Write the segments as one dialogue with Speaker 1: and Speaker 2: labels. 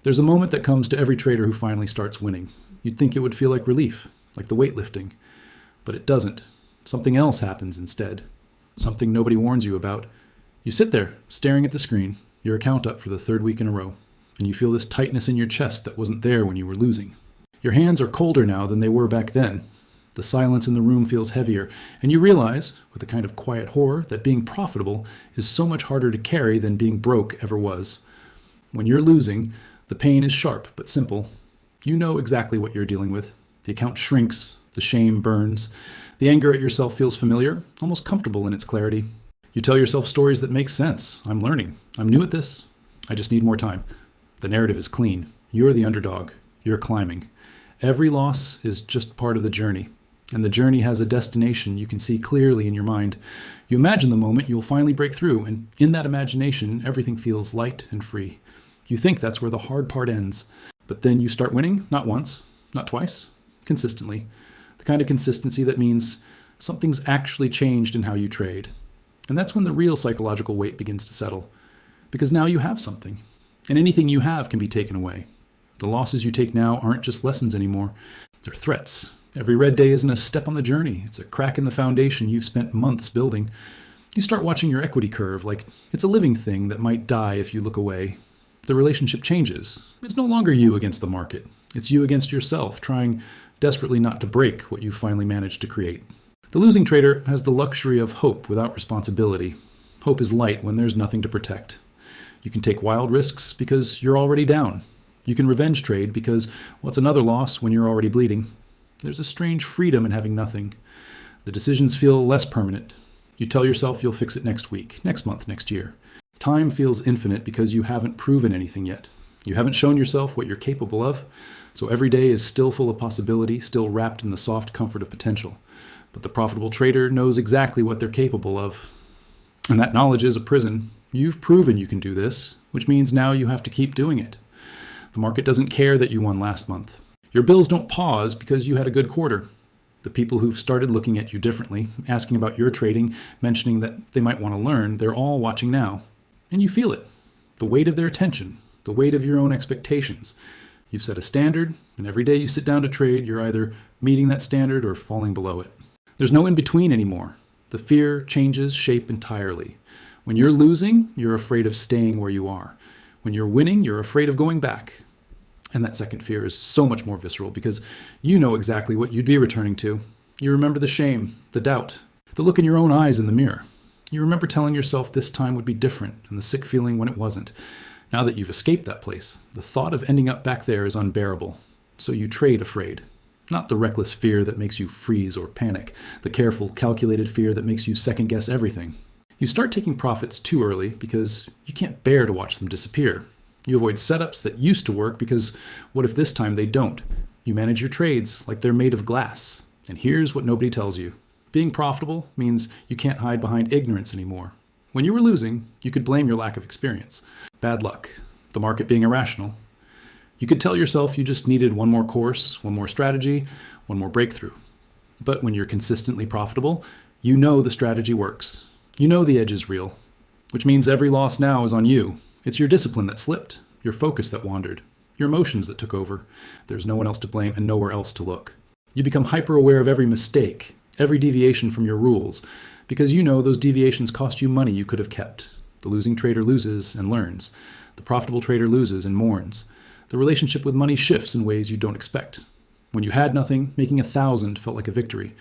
Speaker 1: There's a moment that comes to every trader who finally starts winning. You'd think it would feel like relief, like the weightlifting. But it doesn't. Something else happens instead. Something nobody warns you about. You sit there, staring at the screen, your account up for the third week in a row, and you feel this tightness in your chest that wasn't there when you were losing. Your hands are colder now than they were back then. The silence in the room feels heavier, and you realize, with a kind of quiet horror, that being profitable is so much harder to carry than being broke ever was. When you're losing, the pain is sharp but simple. You know exactly what you're dealing with. The account shrinks, the shame burns, the anger at yourself feels familiar, almost comfortable in its clarity. You tell yourself stories that make sense. I'm learning. I'm new at this. I just need more time. The narrative is clean. You're the underdog. You're climbing. Every loss is just part of the journey, and the journey has a destination you can see clearly in your mind. You imagine the moment you'll finally break through, and in that imagination, everything feels light and free. You think that's where the hard part ends, but then you start winning, not once, not twice, consistently. The kind of consistency that means something's actually changed in how you trade. And that's when the real psychological weight begins to settle, because now you have something, and anything you have can be taken away. The losses you take now aren't just lessons anymore, they're threats. Every red day isn't a step on the journey, it's a crack in the foundation you've spent months building. You start watching your equity curve like it's a living thing that might die if you look away. The relationship changes. It's no longer you against the market. It's you against yourself, trying desperately not to break what you've finally managed to create. The losing trader has the luxury of hope without responsibility. Hope is light when there's nothing to protect. You can take wild risks because you're already down. You can revenge trade because what's another loss when you're already bleeding? There's a strange freedom in having nothing. The decisions feel less permanent. You tell yourself you'll fix it next week, next month, next year. Time feels infinite because you haven't proven anything yet. You haven't shown yourself what you're capable of, so every day is still full of possibility, still wrapped in the soft comfort of potential. But the profitable trader knows exactly what they're capable of. And that knowledge is a prison. You've proven you can do this, which means now you have to keep doing it. The market doesn't care that you won last month. Your bills don't pause because you had a good quarter. The people who've started looking at you differently, asking about your trading, mentioning that they might want to learn, they're all watching now. And you feel it. The weight of their attention, the weight of your own expectations. You've set a standard, and every day you sit down to trade, you're either meeting that standard or falling below it. There's no in-between anymore. The fear changes shape entirely. When you're losing, you're afraid of staying where you are. When you're winning, you're afraid of going back. And that second fear is so much more visceral because you know exactly what you'd be returning to. You remember the shame, the doubt, the look in your own eyes in the mirror. You remember telling yourself this time would be different and the sick feeling when it wasn't. Now that you've escaped that place, the thought of ending up back there is unbearable. So you trade afraid. Not the reckless fear that makes you freeze or panic, the careful, calculated fear that makes you second-guess everything. You start taking profits too early because you can't bear to watch them disappear. You avoid setups that used to work because what if this time they don't? You manage your trades like they're made of glass. And here's what nobody tells you. Being profitable means you can't hide behind ignorance anymore. When you were losing, you could blame your lack of experience. Bad luck. The market being irrational. You could tell yourself you just needed one more course, one more strategy, one more breakthrough. But when you're consistently profitable, you know the strategy works. You know the edge is real, which means every loss now is on you. It's your discipline that slipped, your focus that wandered, your emotions that took over. There's no one else to blame and nowhere else to look. You become hyper-aware of every mistake, every deviation from your rules, because you know those deviations cost you money you could have kept. The losing trader loses and learns. The profitable trader loses and mourns. The relationship with money shifts in ways you don't expect. When you had nothing, making 1,000 felt like a victory.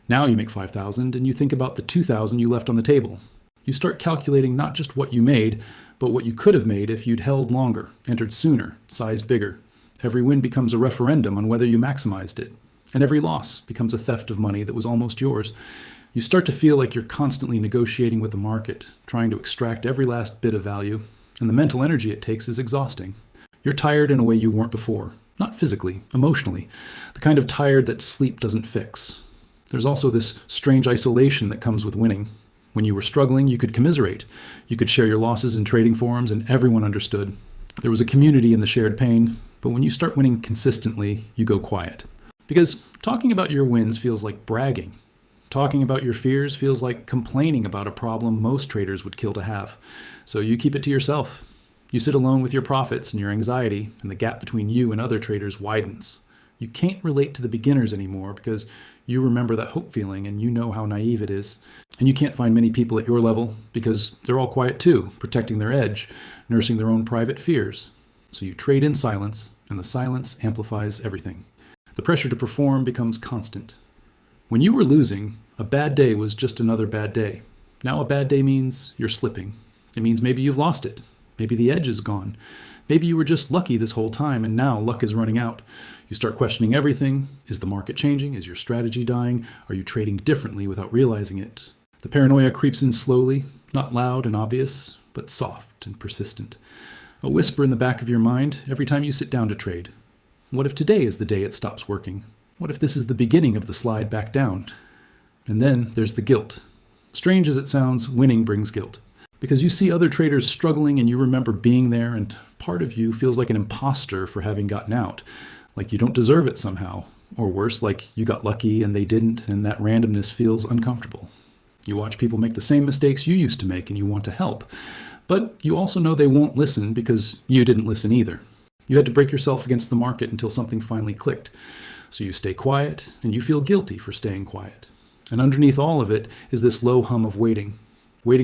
Speaker 1: Now you make 5,000 and you think about the 2,000 you left on the table. You start calculating not just what you made, but what you could have made if you'd held longer, entered sooner, sized bigger. Every win becomes a referendum on whether you maximized it. And every loss becomes a theft of money that was almost yours. You start to feel like you're constantly negotiating with the market, trying to extract every last bit of value, and the mental energy it takes is exhausting. You're tired in a way you weren't before. Not physically, emotionally. The kind of tired that sleep doesn't fix. There's also this strange isolation that comes with winning. When you were struggling, you could commiserate. You could share your losses in trading forums and everyone understood. There was a community in the shared pain, but when you start winning consistently, you go quiet. Because talking about your wins feels like bragging. Talking about your fears feels like complaining about a problem most traders would kill to have. So you keep it to yourself. You sit alone with your profits and your anxiety, and the gap between you and other traders widens. You can't relate to the beginners anymore because you remember that hope feeling and you know how naive it is. And you can't find many people at your level because they're all quiet too, protecting their edge, nursing their own private fears. So you trade in silence, and the silence amplifies everything. The pressure to perform becomes constant. When you were losing, a bad day was just another bad day. Now a bad day means you're slipping. It means maybe you've lost it. Maybe the edge is gone. Maybe you were just lucky this whole time and now luck is running out. You start questioning everything. Is the market changing? Is your strategy dying? Are you trading differently without realizing it? The paranoia creeps in slowly, not loud and obvious, but soft and persistent. A whisper in the back of your mind every time you sit down to trade. What if today is the day it stops working? What if this is the beginning of the slide back down? And then there's the guilt. Strange as it sounds, winning brings guilt. Because you see other traders struggling and you remember being there, and part of you feels like an imposter for having gotten out, like you don't deserve it somehow, or worse, like you got lucky and they didn't, and that randomness feels uncomfortable. You watch people make the same mistakes you used to make and you want to help, but you also know they won't listen because you didn't listen either. You had to break yourself against the market until something finally clicked. So you stay quiet and you feel guilty for staying quiet. And underneath all of it is this low hum of waiting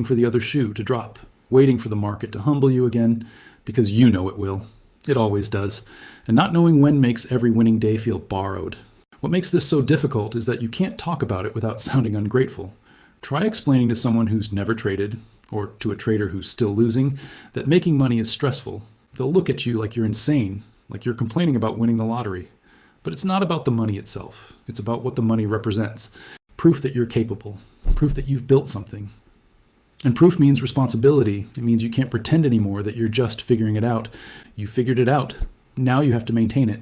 Speaker 1: for the other shoe to drop, waiting for the market to humble you again, because you know it will. It always does. And not knowing when makes every winning day feel borrowed. What makes this so difficult is that you can't talk about it without sounding ungrateful. Try explaining to someone who's never traded, or to a trader who's still losing, that making money is stressful. They'll look at you like you're insane, like you're complaining about winning the lottery. But it's not about the money itself. It's about what the money represents. Proof that you're capable. Proof that you've built something. And proof means responsibility. It means you can't pretend anymore that you're just figuring it out. You figured it out. Now you have to maintain it.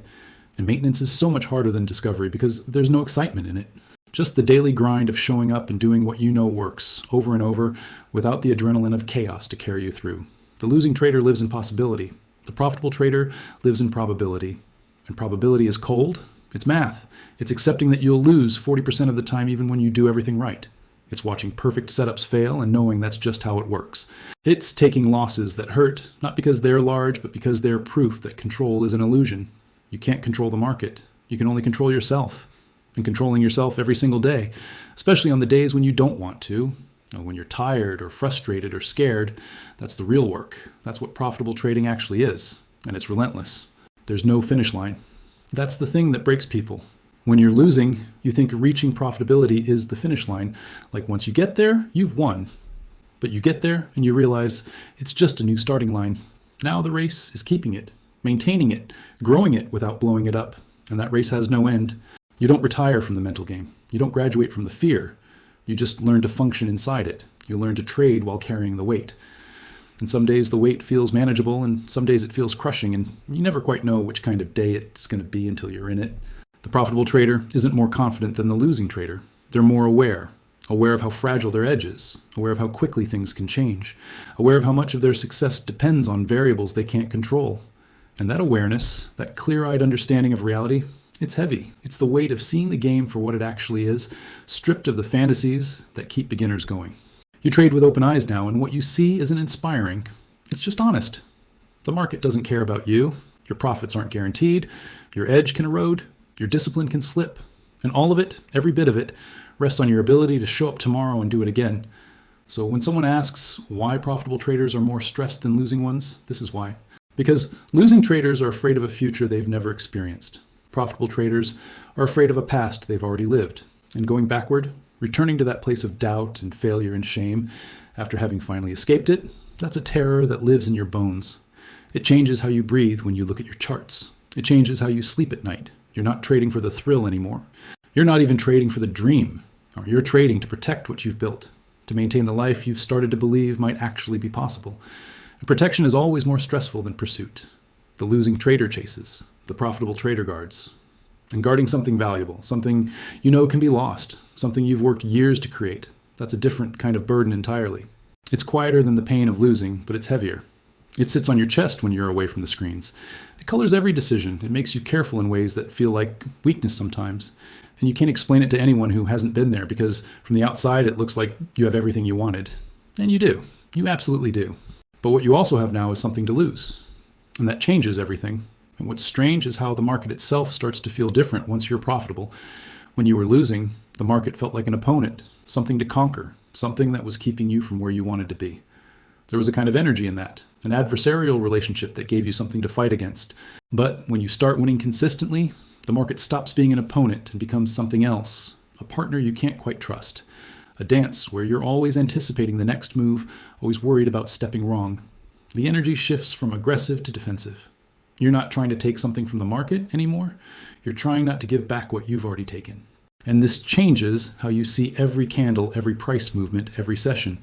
Speaker 1: And maintenance is so much harder than discovery because there's no excitement in it. Just the daily grind of showing up and doing what you know works over and over without the adrenaline of chaos to carry you through. The losing trader lives in possibility. The profitable trader lives in probability. And probability is cold. It's math. It's accepting that you'll lose 40% of the time even when you do everything right. It's watching perfect setups fail and knowing that's just how it works. It's taking losses that hurt, not because they're large, but because they're proof that control is an illusion. You can't control the market. You can only control yourself. And controlling yourself every single day, especially on the days when you don't want to, or when you're tired or frustrated or scared, that's the real work. That's what profitable trading actually is. And it's relentless. There's no finish line. That's the thing that breaks people. When you're losing, you think reaching profitability is the finish line. Like once you get there, you've won. But you get there and you realize it's just a new starting line. Now the race is keeping it, maintaining it, growing it without blowing it up. And that race has no end. You don't retire from the mental game. You don't graduate from the fear. You just learn to function inside it. You learn to trade while carrying the weight. And some days the weight feels manageable and some days it feels crushing, and you never quite know which kind of day it's going to be until you're in it. The profitable trader isn't more confident than the losing trader. They're more aware of how fragile their edge is, aware of how quickly things can change, aware of how much of their success depends on variables they can't control. And that awareness, that clear-eyed understanding of reality, it's heavy. It's the weight of seeing the game for what it actually is, stripped of the fantasies that keep beginners going. You trade with open eyes now, and what you see isn't inspiring. It's just honest. The market doesn't care about you. Your profits aren't guaranteed. Your edge can erode. Your discipline can slip. And all of it, every bit of it, rests on your ability to show up tomorrow and do it again. So when someone asks why profitable traders are more stressed than losing ones, this is why. Because losing traders are afraid of a future they've never experienced. Profitable traders are afraid of a past they've already lived. And going backward, returning to that place of doubt and failure and shame after having finally escaped it, that's a terror that lives in your bones. It changes how you breathe when you look at your charts. It changes how you sleep at night. You're not trading for the thrill anymore. You're not even trading for the dream. Or you're trading to protect what you've built, to maintain the life you've started to believe might actually be possible. And protection is always more stressful than pursuit. The losing trader chases. The profitable trader guards. And guarding something valuable, something you know can be lost, something you've worked years to create, that's a different kind of burden entirely. It's quieter than the pain of losing, but it's heavier. It sits on your chest when you're away from the screens. It colors every decision. It makes you careful in ways that feel like weakness sometimes. And you can't explain it to anyone who hasn't been there because from the outside it looks like you have everything you wanted. And you do. You absolutely do. But what you also have now is something to lose. And that changes everything. And what's strange is how the market itself starts to feel different once you're profitable. When you were losing, the market felt like an opponent, something to conquer, something that was keeping you from where you wanted to be. There was a kind of energy in that, an adversarial relationship that gave you something to fight against. But when you start winning consistently, the market stops being an opponent and becomes something else, a partner you can't quite trust. A dance where you're always anticipating the next move, always worried about stepping wrong. The energy shifts from aggressive to defensive. You're not trying to take something from the market anymore. You're trying not to give back what you've already taken. And this changes how you see every candle, every price movement, every session.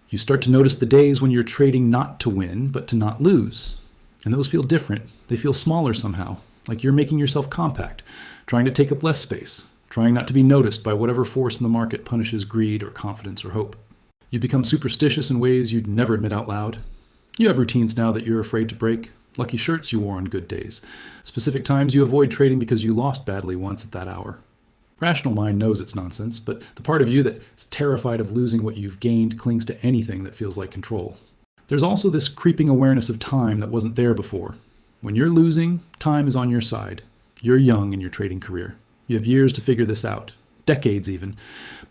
Speaker 1: You start to notice the days when you're trading not to win, but to not lose. And those feel different. They feel smaller somehow, like you're making yourself compact, trying to take up less space, trying not to be noticed by whatever force in the market punishes greed or confidence or hope. You become superstitious in ways you'd never admit out loud. You have routines now that you're afraid to break, lucky shirts you wore on good days, specific times you avoid trading because you lost badly once at that hour. Rational mind knows it's nonsense, but the part of you that's terrified of losing what you've gained clings to anything that feels like control. There's also this creeping awareness of time that wasn't there before. When you're losing, time is on your side. You're young in your trading career. You have years to figure this out, decades even.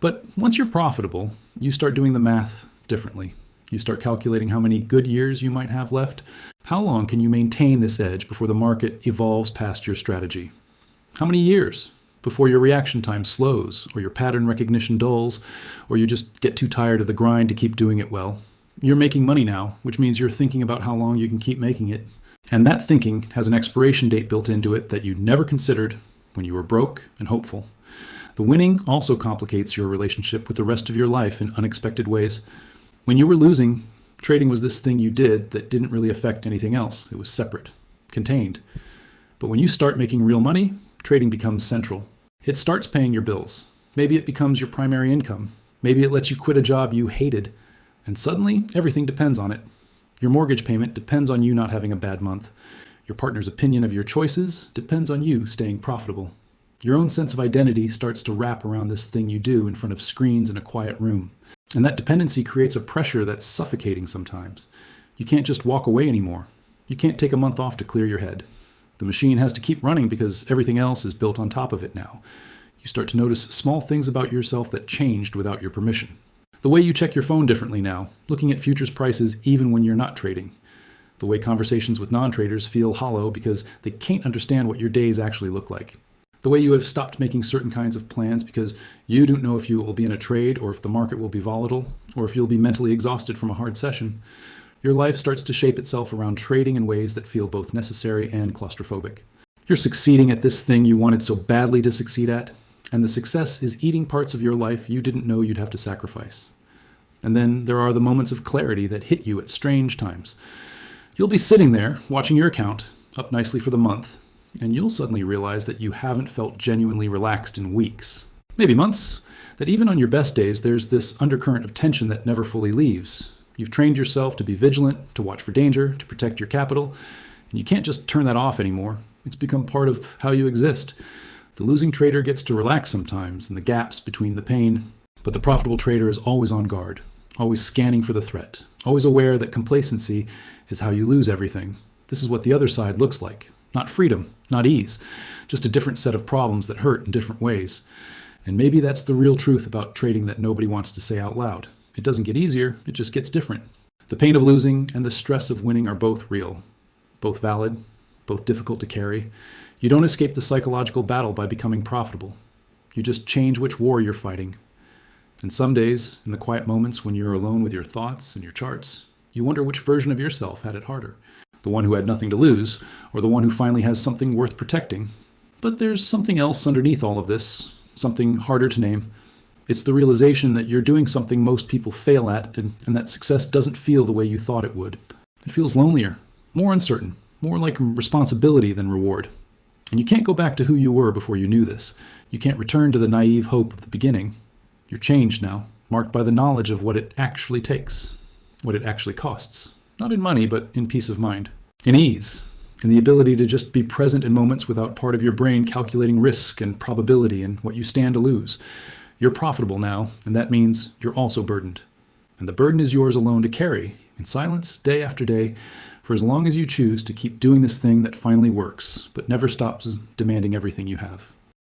Speaker 1: But once you're profitable, you start doing the math differently. You start calculating how many good years you might have left. How long can you maintain this edge before the market evolves past your strategy? How many years before your reaction time slows, or your pattern recognition dulls, or you just get too tired of the grind to keep doing it well? You're making money now, which means you're thinking about how long you can keep making it. And that thinking has an expiration date built into it that you never considered when you were broke and hopeful. The winning also complicates your relationship with the rest of your life in unexpected ways. When you were losing, trading was this thing you did that didn't really affect anything else. It was separate, contained. But when you start making real money, trading becomes central. It starts paying your bills. Maybe it becomes your primary income. Maybe it lets you quit a job you hated. And suddenly, everything depends on it. Your mortgage payment depends on you not having a bad month. Your partner's opinion of your choices depends on you staying profitable. Your own sense of identity starts to wrap around this thing you do in front of screens in a quiet room. And that dependency creates a pressure that's suffocating sometimes. You can't just walk away anymore. You can't take a month off to clear your head. The machine has to keep running because everything else is built on top of it now. You start to notice small things about yourself that changed without your permission. The way you check your phone differently now, looking at futures prices even when you're not trading. The way conversations with non-traders feel hollow because they can't understand what your days actually look like. The way you have stopped making certain kinds of plans because you don't know if you will be in a trade or if the market will be volatile or if you'll be mentally exhausted from a hard session. Your life starts to shape itself around trading in ways that feel both necessary and claustrophobic. You're succeeding at this thing you wanted so badly to succeed at, and the success is eating parts of your life you didn't know you'd have to sacrifice. And then there are the moments of clarity that hit you at strange times. You'll be sitting there, watching your account, up nicely for the month, and you'll suddenly realize that you haven't felt genuinely relaxed in weeks, maybe months, that even on your best days there's this undercurrent of tension that never fully leaves. You've trained yourself to be vigilant, to watch for danger, to protect your capital, and you can't just turn that off anymore. It's become part of how you exist. The losing trader gets to relax sometimes in the gaps between the pain, but the profitable trader is always on guard, always scanning for the threat, always aware that complacency is how you lose everything. This is what the other side looks like. Not freedom, not ease, just a different set of problems that hurt in different ways. And maybe that's the real truth about trading that nobody wants to say out loud. It doesn't get easier, it just gets different. The pain of losing and the stress of winning are both real, both valid, both difficult to carry. You don't escape the psychological battle by becoming profitable. You just change which war you're fighting. And some days, in the quiet moments when you're alone with your thoughts and your charts, you wonder which version of yourself had it harder. The one who had nothing to lose, or the one who finally has something worth protecting. But there's something else underneath all of this, something harder to name. It's the realization that you're doing something most people fail at, and that success doesn't feel the way you thought it would. It feels lonelier, more uncertain, more like responsibility than reward. And you can't go back to who you were before you knew this. You can't return to the naive hope of the beginning. You're changed now, marked by the knowledge of what it actually takes, what it actually costs. Not in money, but in peace of mind, in ease, in the ability to just be present in moments without part of your brain calculating risk and probability and what you stand to lose. You're profitable now, and that means you're also burdened. And the burden is yours alone to carry, in silence, day after day, for as long as you choose to keep doing this thing that finally works, but never stops demanding everything you have.